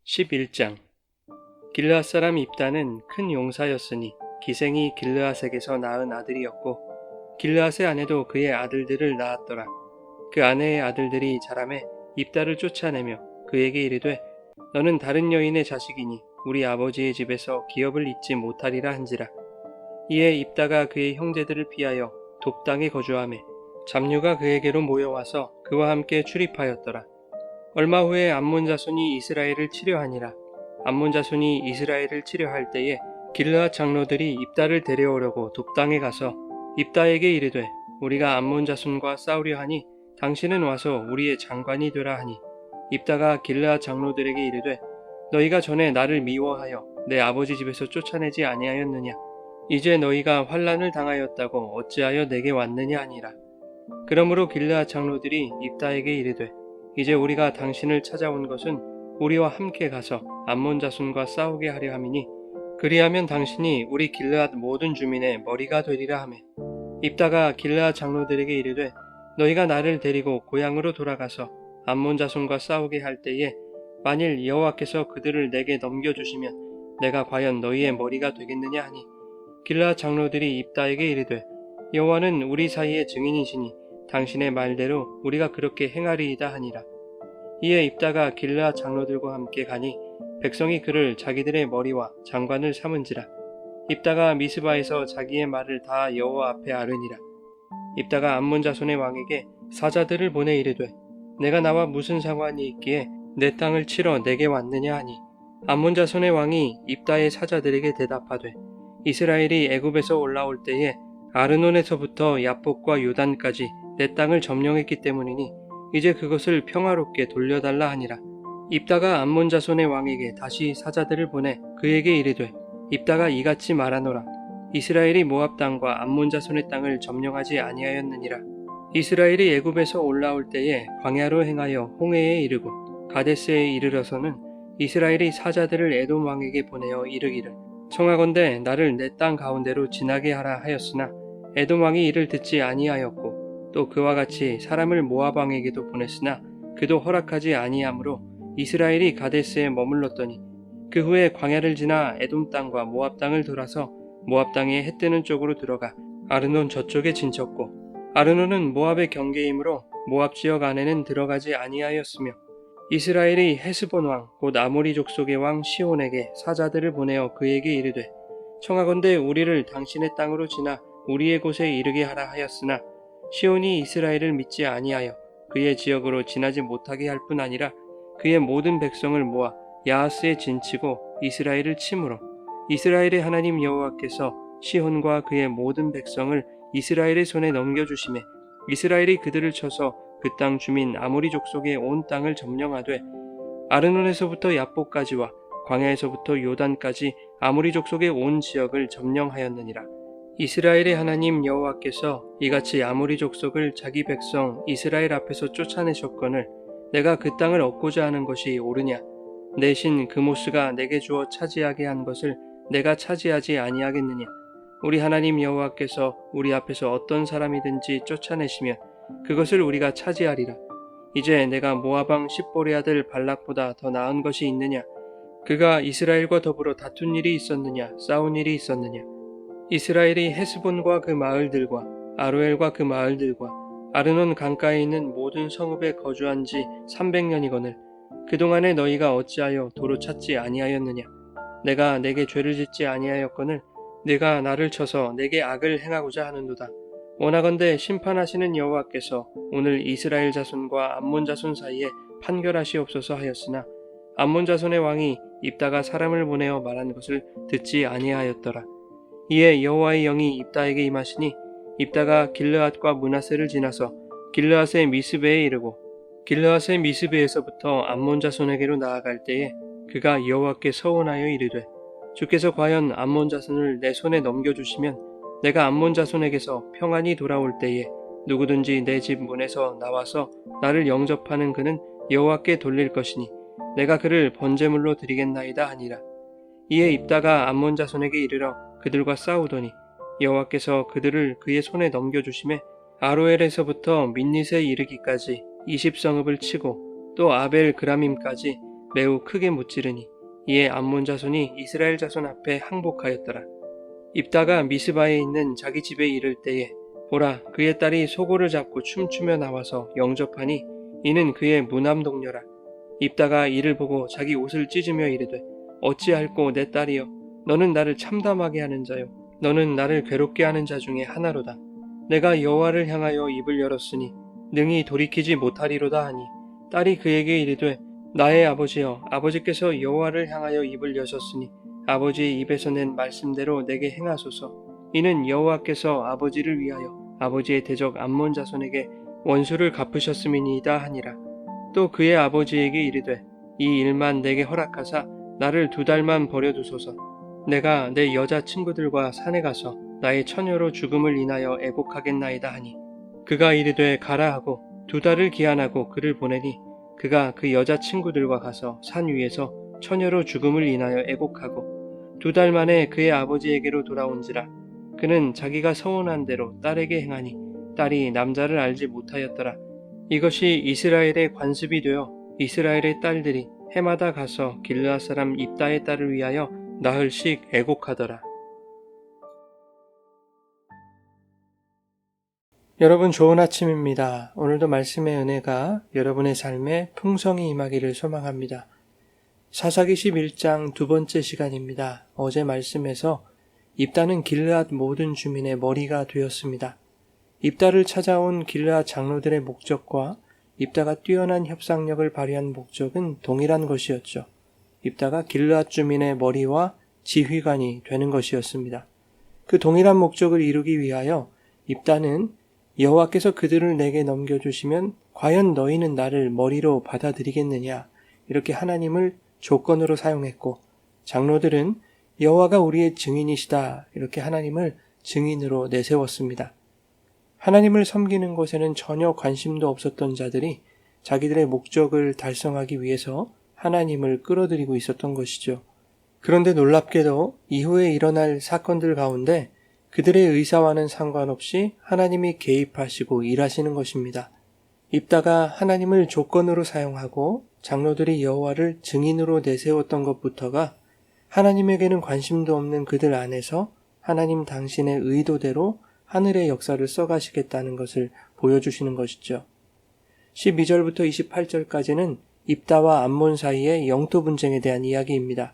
11장 길르앗 사람 입다는 큰 용사였으니 기생이 길르앗에게서 낳은 아들이었고 길르앗의 아내도 그의 아들들을 낳았더라. 그 아내의 아들들이 자라매 입다를 쫓아내며 그에게 이르되 너는 다른 여인의 자식이니 우리 아버지의 집에서 기업을 잇지 못하리라 한지라. 이에 입다가 그의 형제들을 피하여 돕당에 거주하매 잡류가 그에게로 모여와서 그와 함께 출입하였더라. 얼마 후에 암몬 자손이 이스라엘을 치려하니라. 암몬 자손이 이스라엘을 치려할 때에 길르앗 장로들이 입다를 데려오려고 돕당에 가서 입다에게 이르되 우리가 암몬 자손과 싸우려 하니 당신은 와서 우리의 장관이 되라 하니 입다가 길르앗 장로들에게 이르되 너희가 전에 나를 미워하여 내 아버지 집에서 쫓아내지 아니하였느냐. 이제 너희가 환난을 당하였다고 어찌하여 내게 왔느냐 하니라. 그러므로 길르앗 장로들이 입다에게 이르되 이제 우리가 당신을 찾아온 것은 우리와 함께 가서 암몬 자손과 싸우게 하려 함이니 그리하면 당신이 우리 길르앗 모든 주민의 머리가 되리라 하매 입다가 길르앗 장로들에게 이르되 너희가 나를 데리고 고향으로 돌아가서 암몬 자손과 싸우게 할 때에 만일 여호와께서 그들을 내게 넘겨주시면 내가 과연 너희의 머리가 되겠느냐 하니 길르앗 장로들이 입다에게 이르되 여호와는 우리 사이의 증인이시니 당신의 말대로 우리가 그렇게 행하리이다 하니라. 이에 입다가 길르앗 장로들과 함께 가니 백성이 그를 자기들의 머리와 장관을 삼은지라. 입다가 미스바에서 자기의 말을 다 여호와 앞에 아르니라. 입다가 암몬 자손의 왕에게 사자들을 보내 이르되 내가 나와 무슨 상관이 있기에 내 땅을 치러 내게 왔느냐 하니 암몬 자손의 왕이 입다의 사자들에게 대답하되 이스라엘이 애굽에서 올라올 때에 아르논에서부터 야복과 요단까지 내 땅을 점령했기 때문이니 이제 그것을 평화롭게 돌려달라 하니라. 입다가 암몬 자손의 왕에게 다시 사자들을 보내 그에게 이르되 입다가 이같이 말하노라. 이스라엘이 모압 땅과 암몬 자손의 땅을 점령하지 아니하였느니라. 이스라엘이 애굽에서 올라올 때에 광야로 행하여 홍해에 이르고 가데스에 이르러서는 이스라엘이 사자들을 에돔 왕에게 보내어 이르기를 청하건대 나를 내 땅 가운데로 지나게 하라 하였으나 에돔 왕이 이를 듣지 아니하였고 또 그와 같이 사람을 모압 왕에게도 보냈으나 그도 허락하지 아니하므로 이스라엘이 가데스에 머물렀더니 그 후에 광야를 지나 에돔 땅과 모압 땅을 돌아서 모압 땅에 해 뜨는 쪽으로 들어가 아르논 저쪽에 진쳤고 아르논은 모압의 경계이므로 모압 지역 안에는 들어가지 아니하였으며 이스라엘이 헤스본 왕 곧 아모리 족속의 왕 시온에게 사자들을 보내어 그에게 이르되 청하건대 우리를 당신의 땅으로 지나 우리의 곳에 이르게 하라 하였으나 시온이 이스라엘을 믿지 아니하여 그의 지역으로 지나지 못하게 할 뿐 아니라 그의 모든 백성을 모아 야하스에 진치고 이스라엘을 치므로 이스라엘의 하나님 여호와께서 시온과 그의 모든 백성을 이스라엘의 손에 넘겨주심에 이스라엘이 그들을 쳐서 그 땅 주민 아모리 족속의 온 땅을 점령하되 아르논에서부터 야복까지와 광야에서부터 요단까지 아모리 족속의 온 지역을 점령하였느니라. 이스라엘의 하나님 여호와께서 이같이 아모리 족속을 자기 백성 이스라엘 앞에서 쫓아내셨거늘 내가 그 땅을 얻고자 하는 것이 옳으냐. 내 신 그모스가 내게 주어 차지하게 한 것을 내가 차지하지 아니하겠느냐. 우리 하나님 여호와께서 우리 앞에서 어떤 사람이든지 쫓아내시면 그것을 우리가 차지하리라. 이제 내가 모압 왕 십볼의 아들 발락보다 더 나은 것이 있느냐. 그가 이스라엘과 더불어 다툰 일이 있었느냐 싸운 일이 있었느냐. 이스라엘이 헤스본과 그 마을들과 아로엘과 그 마을들과 아르논 강가에 있는 모든 성읍에 거주한 지 300년이거늘 그동안에 너희가 어찌하여 도로 찾지 아니하였느냐. 내가 내게 죄를 짓지 아니하였거늘 네가 나를 쳐서 내게 악을 행하고자 하는도다. 원하건대 심판하시는 여호와께서 오늘 이스라엘 자손과 암몬 자손 사이에 판결하시옵소서 하였으나 암몬 자손의 왕이 입다가 사람을 보내어 말한 것을 듣지 아니하였더라. 이에 여호와의 영이 입다에게 임하시니 입다가 길르앗과 므낫세를 지나서 길르앗의 미스베에 이르고 길르앗의 미스베에서부터 암몬 자손에게로 나아갈 때에 그가 여호와께 서원하여 이르되 주께서 과연 암몬 자손을 내 손에 넘겨주시면 내가 암몬 자손에게서 평안히 돌아올 때에 누구든지 내 집 문에서 나와서 나를 영접하는 그는 여호와께 돌릴 것이니 내가 그를 번제물로 드리겠나이다 하니라. 이에 입다가 암몬 자손에게 이르러 그들과 싸우더니 여호와께서 그들을 그의 손에 넘겨주심에 아로엘에서부터 민닛에 이르기까지 20성읍을 치고 또 아벨 그라밈까지 매우 크게 무찌르니 이에 암몬 자손이 이스라엘 자손 앞에 항복하였더라. 입다가 미스바에 있는 자기 집에 이를 때에 보라, 그의 딸이 소고를 잡고 춤추며 나와서 영접하니 이는 그의 무남 동료라. 입다가 이를 보고 자기 옷을 찢으며 이르되 어찌할꼬 내 딸이여, 너는 나를 참담하게 하는 자요, 너는 나를 괴롭게 하는 자 중에 하나로다. 내가 여호와를 향하여 입을 열었으니 능히 돌이키지 못하리로다 하니 딸이 그에게 이르되 나의 아버지여, 아버지께서 여호와를 향하여 입을 여셨으니 아버지의 입에서 낸 말씀대로 내게 행하소서. 이는 여호와께서 아버지를 위하여 아버지의 대적 암몬 자손에게 원수를 갚으셨음이니이다 하니라. 또 그의 아버지에게 이르되 이 일만 내게 허락하사 나를 2달만 버려두소서. 내가 내 여자 친구들과 산에 가서 나의 처녀로 죽음을 인하여 애곡하겠나이다 하니 그가 이르되 가라 하고 2달을 기한하고 그를 보내니 그가 그 여자 친구들과 가서 산 위에서 처녀로 죽음을 인하여 애곡하고 2달 만에 그의 아버지에게로 돌아온지라. 그는 자기가 서원한 대로 딸에게 행하니 딸이 남자를 알지 못하였더라. 이것이 이스라엘의 관습이 되어 이스라엘의 딸들이 해마다 가서 길르앗 사람 입다의 딸을 위하여 나흘씩 애곡하더라. 여러분, 좋은 아침입니다. 오늘도 말씀의 은혜가 여러분의 삶에 풍성히 임하기를 소망합니다. 사사기 11장 2번째 시간입니다. 어제 말씀에서 입다는 길르앗 모든 주민의 머리가 되었습니다. 입다를 찾아온 길르앗 장로들의 목적과 입다가 뛰어난 협상력을 발휘한 목적은 동일한 것이었죠. 입다가 길르앗 주민의 머리와 지휘관이 되는 것이었습니다. 그 동일한 목적을 이루기 위하여 입다는 여호와께서 그들을 내게 넘겨주시면 과연 너희는 나를 머리로 받아들이겠느냐, 이렇게 하나님을 조건으로 사용했고, 장로들은 여호와가 우리의 증인이시다, 이렇게 하나님을 증인으로 내세웠습니다. 하나님을 섬기는 것에는 전혀 관심도 없었던 자들이 자기들의 목적을 달성하기 위해서 하나님을 끌어들이고 있었던 것이죠. 그런데 놀랍게도 이후에 일어날 사건들 가운데 그들의 의사와는 상관없이 하나님이 개입하시고 일하시는 것입니다. 입다가 하나님을 조건으로 사용하고 장로들이 여호와를 증인으로 내세웠던 것부터가 하나님에게는 관심도 없는 그들 안에서 하나님 당신의 의도대로 하늘의 역사를 써가시겠다는 것을 보여주시는 것이죠. 12절부터 28절까지는 입다와 암몬 사이의 영토 분쟁에 대한 이야기입니다.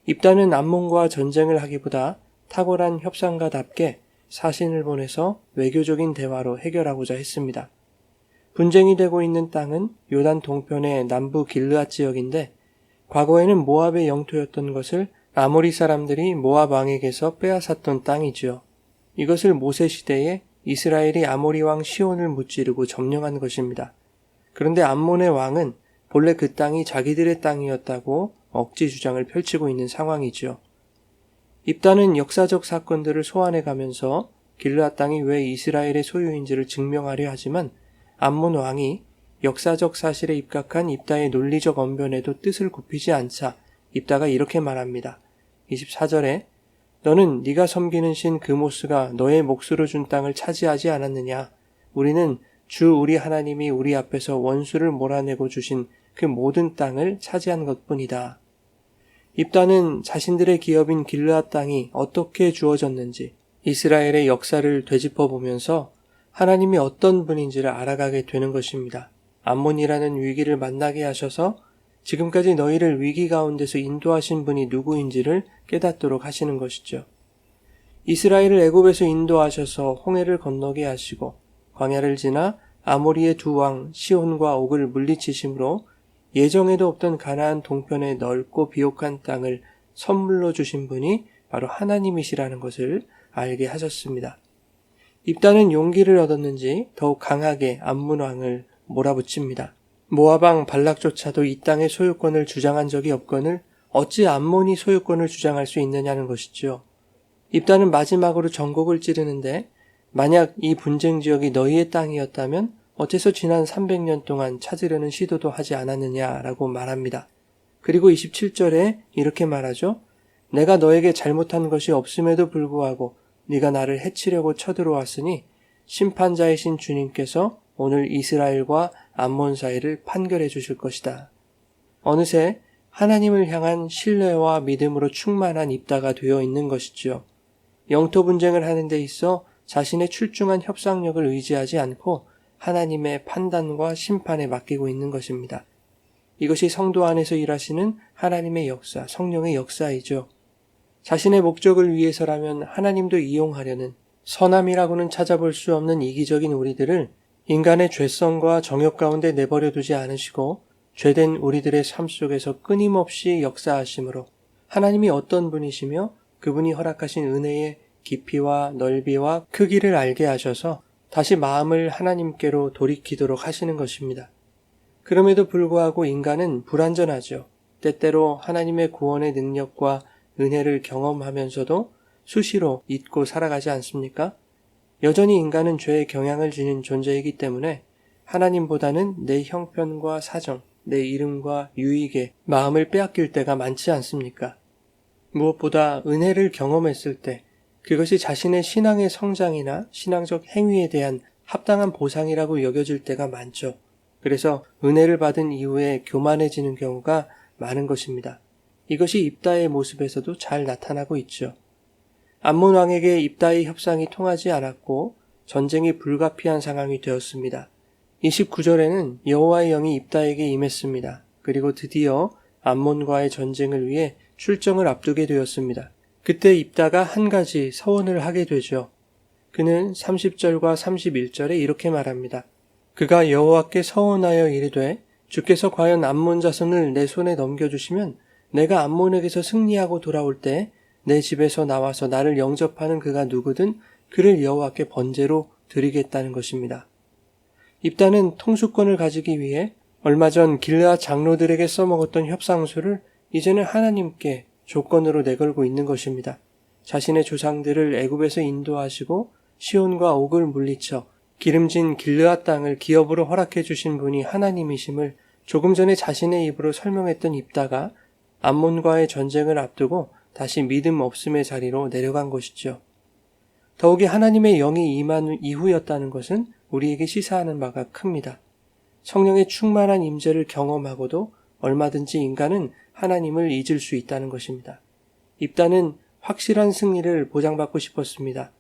입다는 암몬과 전쟁을 하기보다 탁월한 협상가답게 사신을 보내서 외교적인 대화로 해결하고자 했습니다. 분쟁이 되고 있는 땅은 요단 동편의 남부 길르앗 지역인데 과거에는 모압의 영토였던 것을 아모리 사람들이 모압 왕에게서 빼앗았던 땅이지요. 이것을 모세 시대에 이스라엘이 아모리 왕 시온을 무찌르고 점령한 것입니다. 그런데 암몬의 왕은 본래 그 땅이 자기들의 땅이었다고 억지 주장을 펼치고 있는 상황이지요. 입다는 역사적 사건들을 소환해 가면서 길르앗 땅이 왜 이스라엘의 소유인지를 증명하려 하지만 암몬 왕이 역사적 사실에 입각한 입다의 논리적 언변에도 뜻을 굽히지 않자 입다가 이렇게 말합니다. 24절에 너는 네가 섬기는 신 그모스가 너의 몫으로 준 땅을 차지하지 않았느냐? 우리는 주 우리 하나님이 우리 앞에서 원수를 몰아내고 주신 그 모든 땅을 차지한 것뿐이다. 입다는 자신들의 기업인 길르앗 땅이 어떻게 주어졌는지 이스라엘의 역사를 되짚어보면서 하나님이 어떤 분인지를 알아가게 되는 것입니다. 암몬이라는 위기를 만나게 하셔서 지금까지 너희를 위기 가운데서 인도하신 분이 누구인지를 깨닫도록 하시는 것이죠. 이스라엘을 애굽에서 인도하셔서 홍해를 건너게 하시고 광야를 지나 아모리의 두 왕 시온과 옥을 물리치심으로 예정에도 없던 가나안 동편의 넓고 비옥한 땅을 선물로 주신 분이 바로 하나님이시라는 것을 알게 하셨습니다. 입다는 용기를 얻었는지 더욱 강하게 암몬 왕을 몰아붙입니다. 모압 왕 발락조차도 이 땅의 소유권을 주장한 적이 없거늘 어찌 암몬이 소유권을 주장할 수 있느냐는 것이죠. 입다는 마지막으로 전곡을 찌르는데 만약 이 분쟁 지역이 너희의 땅이었다면 어째서 지난 300년 동안 찾으려는 시도도 하지 않았느냐라고 말합니다. 그리고 27절에 이렇게 말하죠. 내가 너에게 잘못한 것이 없음에도 불구하고 네가 나를 해치려고 쳐들어왔으니 심판자이신 주님께서 오늘 이스라엘과 암몬 사이를 판결해 주실 것이다. 어느새 하나님을 향한 신뢰와 믿음으로 충만한 입다가 되어 있는 것이지요. 영토 분쟁을 하는 데 있어 자신의 출중한 협상력을 의지하지 않고 하나님의 판단과 심판에 맡기고 있는 것입니다. 이것이 성도 안에서 일하시는 하나님의 역사, 성령의 역사이죠. 자신의 목적을 위해서라면 하나님도 이용하려는 선함이라고는 찾아볼 수 없는 이기적인 우리들을 인간의 죄성과 정욕 가운데 내버려 두지 않으시고 죄된 우리들의 삶 속에서 끊임없이 역사하심으로 하나님이 어떤 분이시며 그분이 허락하신 은혜의 깊이와 넓이와 크기를 알게 하셔서 다시 마음을 하나님께로 돌이키도록 하시는 것입니다. 그럼에도 불구하고 인간은 불완전하죠. 때때로 하나님의 구원의 능력과 은혜를 경험하면서도 수시로 잊고 살아가지 않습니까? 여전히 인간은 죄의 경향을 지닌 존재이기 때문에 하나님보다는 내 형편과 사정, 내 이름과 유익에 마음을 빼앗길 때가 많지 않습니까? 무엇보다 은혜를 경험했을 때 그것이 자신의 신앙의 성장이나 신앙적 행위에 대한 합당한 보상이라고 여겨질 때가 많죠. 그래서 은혜를 받은 이후에 교만해지는 경우가 많은 것입니다. 이것이 입다의 모습에서도 잘 나타나고 있죠. 암몬 왕에게 입다의 협상이 통하지 않았고 전쟁이 불가피한 상황이 되었습니다. 29절에는 여호와의 영이 입다에게 임했습니다. 그리고 드디어 암몬과의 전쟁을 위해 출정을 앞두게 되었습니다. 그때 입다가 한 가지 서원을 하게 되죠. 그는 30절과 31절에 이렇게 말합니다. 그가 여호와께 서원하여 이르되 주께서 과연 암몬 자손을 내 손에 넘겨주시면 내가 암몬에게서 승리하고 돌아올 때 내 집에서 나와서 나를 영접하는 그가 누구든 그를 여호와께 번제로 드리겠다는 것입니다. 입다는 통수권을 가지기 위해 얼마 전 길르앗 장로들에게 써먹었던 협상수를 이제는 하나님께 조건으로 내걸고 있는 것입니다. 자신의 조상들을 애굽에서 인도하시고 시온과 옥을 물리쳐 기름진 길르앗 땅을 기업으로 허락해 주신 분이 하나님이심을 조금 전에 자신의 입으로 설명했던 입다가 암몬과의 전쟁을 앞두고 다시 믿음 없음의 자리로 내려간 것이죠. 더욱이 하나님의 영이 임한 이후였다는 것은 우리에게 시사하는 바가 큽니다. 성령의 충만한 임재를 경험하고도 얼마든지 인간은 하나님을 잊을 수 있다는 것입니다. 입다는 확실한 승리를 보장받고 싶었습니다.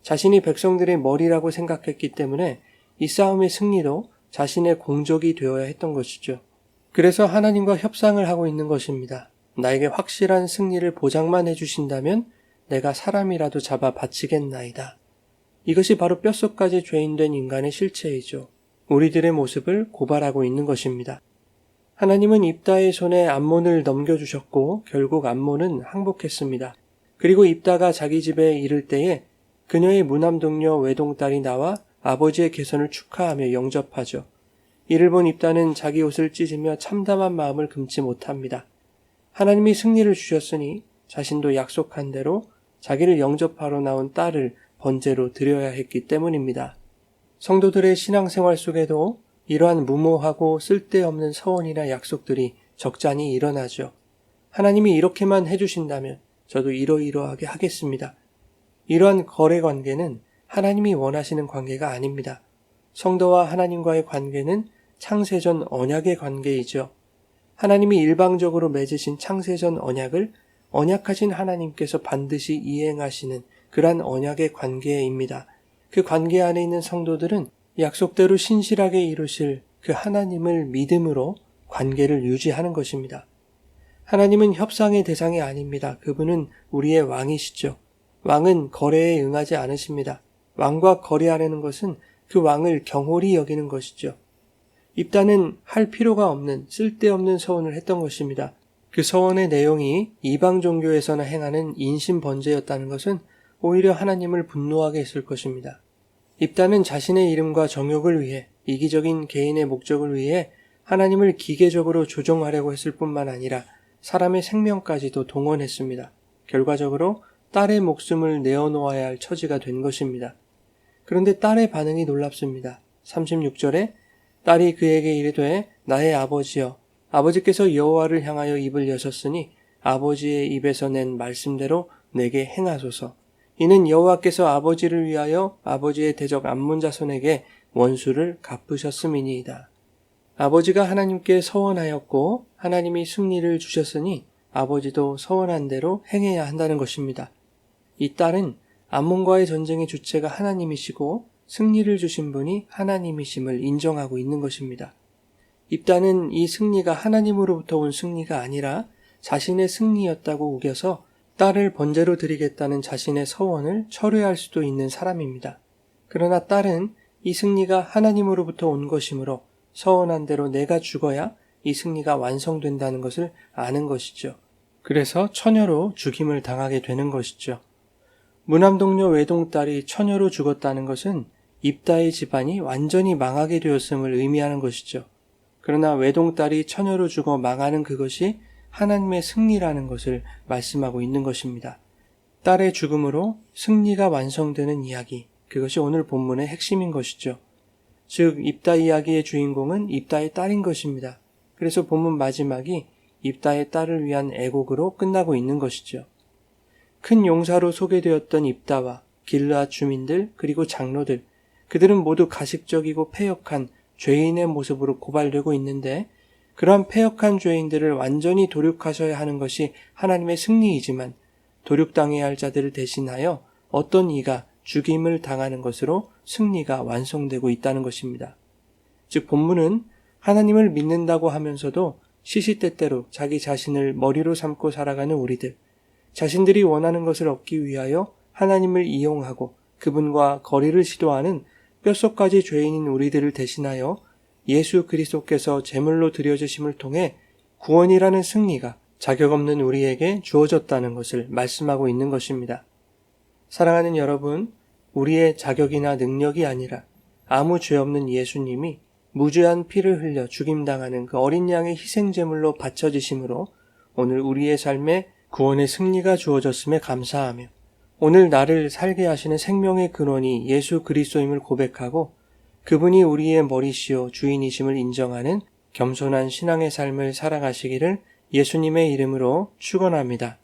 자신이 백성들의 머리라고 생각했기 때문에 이 싸움의 승리도 자신의 공적이 되어야 했던 것이죠. 그래서 하나님과 협상을 하고 있는 것입니다. 나에게 확실한 승리를 보장만 해주신다면 내가 사람이라도 잡아 바치겠나이다. 이것이 바로 뼛속까지 죄인된 인간의 실체이죠. 우리들의 모습을 고발하고 있는 것입니다. 하나님은 입다의 손에 암몬을 넘겨주셨고 결국 암몬은 항복했습니다. 그리고 입다가 자기 집에 이를 때에 그녀의 무남동녀 외동딸이 나와 아버지의 개선을 축하하며 영접하죠. 이를 본 입다는 자기 옷을 찢으며 참담한 마음을 금치 못합니다. 하나님이 승리를 주셨으니 자신도 약속한 대로 자기를 영접하러 나온 딸을 번제로 드려야 했기 때문입니다. 성도들의 신앙생활 속에도 이러한 무모하고 쓸데없는 서원이나 약속들이 적잖이 일어나죠. 하나님이 이렇게만 해주신다면 저도 이러이러하게 하겠습니다. 이러한 거래 관계는 하나님이 원하시는 관계가 아닙니다. 성도와 하나님과의 관계는 창세전 언약의 관계이죠. 하나님이 일방적으로 맺으신 창세전 언약을 언약하신 하나님께서 반드시 이행하시는 그러한 언약의 관계입니다. 그 관계 안에 있는 성도들은 약속대로 신실하게 이루실 그 하나님을 믿음으로 관계를 유지하는 것입니다. 하나님은 협상의 대상이 아닙니다. 그분은 우리의 왕이시죠. 왕은 거래에 응하지 않으십니다. 왕과 거래하려는 것은 그 왕을 경홀히 여기는 것이죠. 입다는 할 필요가 없는 쓸데없는 서원을 했던 것입니다. 그 서원의 내용이 이방 종교에서나 행하는 인신 번제였다는 것은 오히려 하나님을 분노하게 했을 것입니다. 입다는 자신의 이름과 정욕을 위해 이기적인 개인의 목적을 위해 하나님을 기계적으로 조종하려고 했을 뿐만 아니라 사람의 생명까지도 동원했습니다. 결과적으로 딸의 목숨을 내어놓아야 할 처지가 된 것입니다. 그런데 딸의 반응이 놀랍습니다. 36절에 딸이 그에게 이르되 나의 아버지여 아버지께서 여호와를 향하여 입을 여셨으니 아버지의 입에서 낸 말씀대로 내게 행하소서. 이는 여호와께서 아버지를 위하여 아버지의 대적 암몬 자손에게 원수를 갚으셨음이니이다. 아버지가 하나님께 서원하였고 하나님이 승리를 주셨으니 아버지도 서원한 대로 행해야 한다는 것입니다. 이 딸은 암몬과의 전쟁의 주체가 하나님이시고 승리를 주신 분이 하나님이심을 인정하고 있는 것입니다. 입다는 이 승리가 하나님으로부터 온 승리가 아니라 자신의 승리였다고 우겨서 딸을 번제로 드리겠다는 자신의 서원을 철회할 수도 있는 사람입니다. 그러나 딸은 이 승리가 하나님으로부터 온 것이므로 서원한 대로 내가 죽어야 이 승리가 완성된다는 것을 아는 것이죠. 그래서 처녀로 죽임을 당하게 되는 것이죠. 무남동료 외동딸이 처녀로 죽었다는 것은 입다의 집안이 완전히 망하게 되었음을 의미하는 것이죠. 그러나 외동딸이 처녀로 죽어 망하는 그것이 하나님의 승리라는 것을 말씀하고 있는 것입니다. 딸의 죽음으로 승리가 완성되는 이야기, 그것이 오늘 본문의 핵심인 것이죠. 즉 입다 이야기의 주인공은 입다의 딸인 것입니다. 그래서 본문 마지막이 입다의 딸을 위한 애곡으로 끝나고 있는 것이죠. 큰 용사로 소개되었던 입다와 길르앗 주민들 그리고 장로들, 그들은 모두 가식적이고 패역한 죄인의 모습으로 고발되고 있는데 그러한 패역한 죄인들을 완전히 도륙하셔야 하는 것이 하나님의 승리이지만 도륙당해야 할 자들을 대신하여 어떤 이가 죽임을 당하는 것으로 승리가 완성되고 있다는 것입니다. 즉 본문은 하나님을 믿는다고 하면서도 시시때때로 자기 자신을 머리로 삼고 살아가는 우리들, 자신들이 원하는 것을 얻기 위하여 하나님을 이용하고 그분과 거리를 시도하는 뼛속까지 죄인인 우리들을 대신하여 예수 그리스도께서 제물로 드려주심을 통해 구원이라는 승리가 자격 없는 우리에게 주어졌다는 것을 말씀하고 있는 것입니다. 사랑하는 여러분, 우리의 자격이나 능력이 아니라 아무 죄 없는 예수님이 무죄한 피를 흘려 죽임당하는 그 어린 양의 희생제물로 바쳐지심으로 오늘 우리의 삶에 구원의 승리가 주어졌음에 감사하며 오늘 나를 살게 하시는 생명의 근원이 예수 그리스도임을 고백하고 그분이 우리의 머리시오 주인이심을 인정하는 겸손한 신앙의 삶을 살아가시기를 예수님의 이름으로 축원합니다.